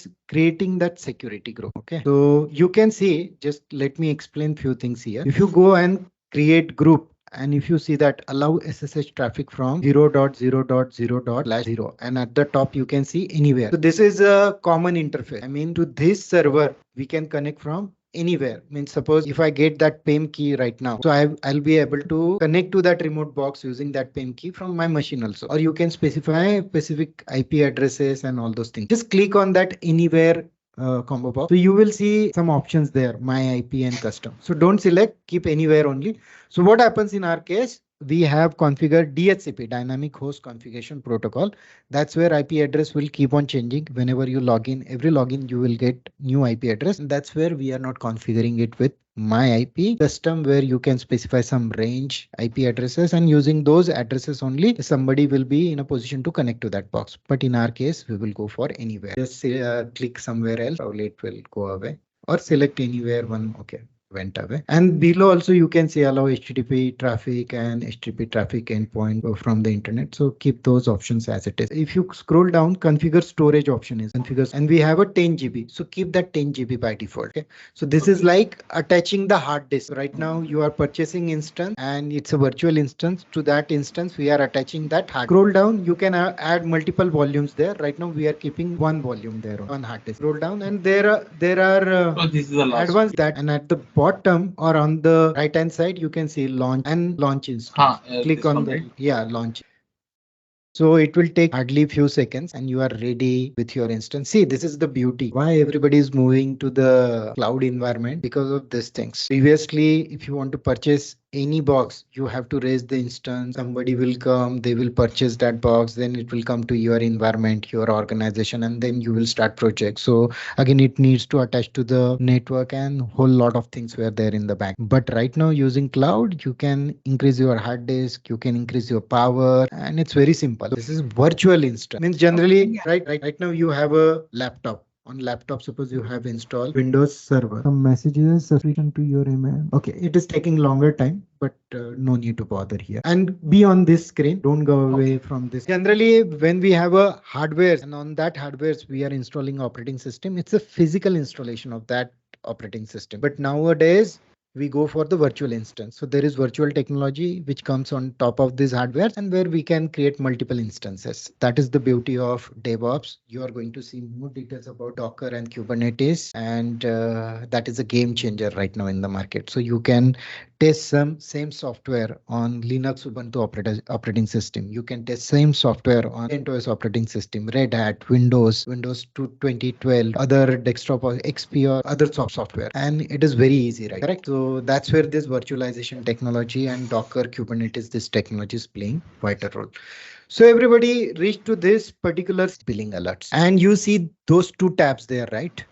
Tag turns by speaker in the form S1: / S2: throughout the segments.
S1: is creating that security group. Okay, so you can see, just let me explain few things here. If you go and create group, and if you see that allow SSH traffic from 0.0.0.0, and at the top you can see anywhere. So this is a common interface. I mean, to this server we can connect from anywhere. Means suppose if I get that PEM key right now, so I'll be able to connect to that remote box using that PEM key from my machine also. Or you can specify specific IP addresses and all those things. Just click on that anywhere combo box. So you will see some options there, my IP and custom. So don't select, keep anywhere only. So what happens in our case? We have configured DHCP, Dynamic Host Configuration Protocol. That's where IP address will keep on changing. Whenever you log in, every login, you will get new IP address. And that's where we are not configuring it with my IP custom, where you can specify some range IP addresses, and using those addresses only somebody will be in a position to connect to that box. But in our case, we will go for anywhere. Just click somewhere else, probably it will go away, or select anywhere one. Okay, went away. And below also you can see allow HTTP traffic and HTTP traffic endpoint from the internet. So keep those options as it is. If you scroll down, configure storage option is configured, and we have a 10 GB. So keep that 10 GB by default. Okay. So this is like attaching the hard disk. Right now you are purchasing instance and it's a virtual instance. To that instance we are attaching that hard. Scroll down, you can add multiple volumes there. Right now we are keeping one volume there on hard disk. Scroll down, and there are
S2: Oh, this is the last
S1: advanced that, and at the bottom or on the right hand side you can see launch and launch instance. Click on the launch. So it will take hardly few seconds and you are ready with your instance. See, this is the beauty. Why everybody is moving to the cloud environment? Because of these things. Previously, if you want to purchase any box, you have to raise the instance. Somebody will come, they will purchase that box, then it will come to your environment, your organization, and then you will start project. So again, it needs to attach to the network, and whole lot of things were there in the back. But right now using cloud, you can increase your hard disk, you can increase your power, and it's very simple. This is virtual instance. Means generally, right now you have a laptop. On laptop, suppose you have installed Windows Server. Some messages subscription to your email. Okay, it is taking longer time, but no need to bother here. And be on this screen. Don't go away from this. Generally, when we have a hardware, and on that hardware we are installing operating system, it's a physical installation of that operating system. But nowadays, we go for the virtual instance. So there is virtual technology which comes on top of this hardware, and where we can create multiple instances. That is the beauty of DevOps. You are going to see more details about Docker and Kubernetes, and that is a game changer right now in the market. So you can test some same software on Linux Ubuntu operating system. You can test same software on CentOS operating system, Red Hat, Windows 2012, other desktop or XP or other software, and it is very easy, right? Correct. So that's where this virtualization technology and Docker, Kubernetes, this technology is playing quite a role. So everybody reach to this particular billing alerts, and you see those two tabs there, right?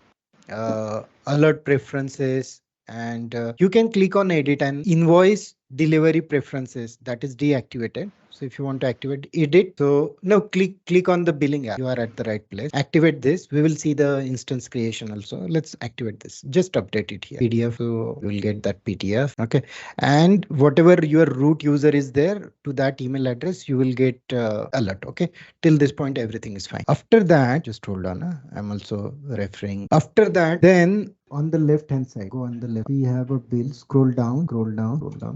S1: Alert preferences, and you can click on edit and invoice delivery preferences, that is deactivated. So if you want to activate edit, so now click on the billing app. You are at the right place. Activate this. We will see the instance creation also. Let's activate this. Just update it here. PDF. So you will get that PDF. Okay. And whatever your root user is there, to that email address, you will get alert. Okay. Till this point, everything is fine. After that, just hold on. I'm also referring. After that, then on the left hand side, go on the left. We have a bill. Scroll down.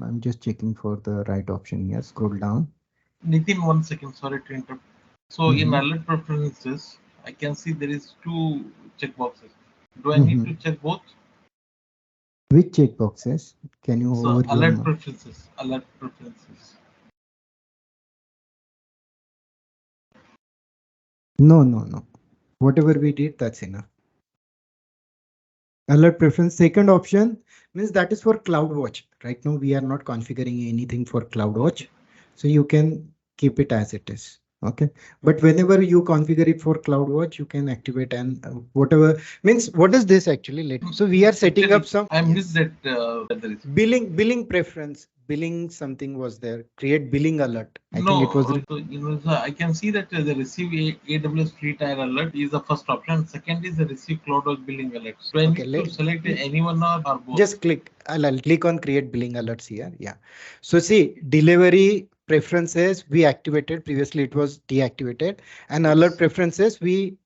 S1: I'm just checking for the right option here. Scroll down.
S2: Nitin, 1 second, sorry to interrupt. So in alert preferences, I can see there is two checkboxes. Do I need to check both?
S1: Which checkboxes? Can you
S2: so alert preferences? Alert preferences.
S1: No. Whatever we did, that's enough. Alert preference. Second option means that is for CloudWatch. Right now we are not configuring anything for CloudWatch, so you can keep it as it is. Okay, but whenever you configure it for CloudWatch, you can activate and whatever means. What is this actually? So we are setting up some.
S2: I missed that.
S1: Billing preference. Billing something was there. Create billing alert. I think it was.
S2: So I can see that the receive AWS free tier alert is the first option. Second is the receive CloudWatch billing alert. So I need to select any one or both.
S1: Just click. I'll click on create billing alerts here. Yeah. So see, delivery preferences we activated. Previously it was deactivated, and alert preferences we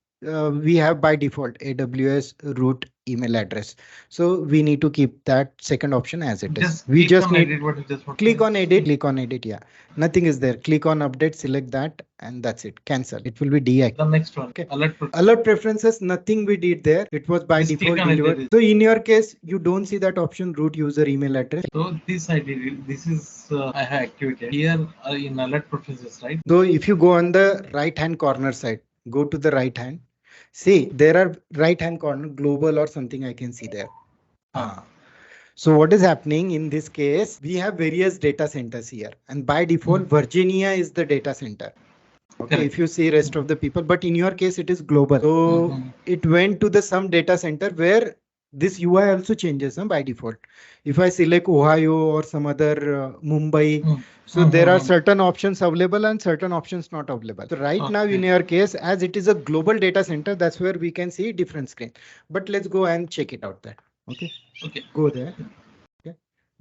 S1: we have by default AWS root email address. So we need to keep that second option as it is. We just need click on edit. Yeah, nothing is there. Click on update, select that, and that's it. Cancel. It will be deactivated.
S2: The next one.
S1: Okay. Alert preferences, nothing we did there. It was by default delivered. So in your case, you don't see that option root user email address.
S2: So this I did it. This is I have activated here in alert preferences, right?
S1: So if you go on the right hand corner side, go to the right hand. See, there are right hand corner global or something I can see there. So what is happening in this case? We have various data centers here, and by default, Virginia is the data center. Okay, correct. If you see rest of the people, but in your case, it is global. So it went to the some data center where this UI also changes by default. If I select Ohio or some other Mumbai, so there are certain options available and certain options not available. So right now in your case, as it is a global data center, that's where we can see different screen. But let's go and check it out there. Okay.
S2: Okay.
S1: Go there. Okay.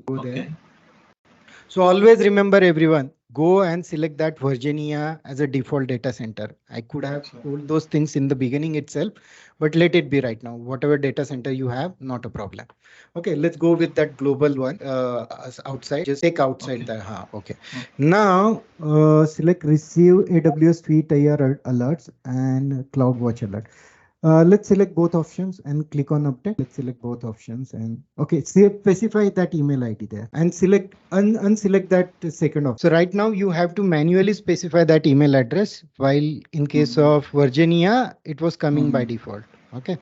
S1: Go there. So always remember everyone, go and select that Virginia as a default data center. I could have told those things in the beginning itself, but let it be right now. Whatever data center you have, not a problem. Okay, let's go with that global one outside. Just take outside the. Okay. Now select receive AWS Suite IR alerts and CloudWatch alert. Let's select both options and click on update. Let's select both options and okay, specify that email ID there and select unselect that second option. So right now you have to manually specify that email address, while in case of Virginia, it was coming by default. Okay.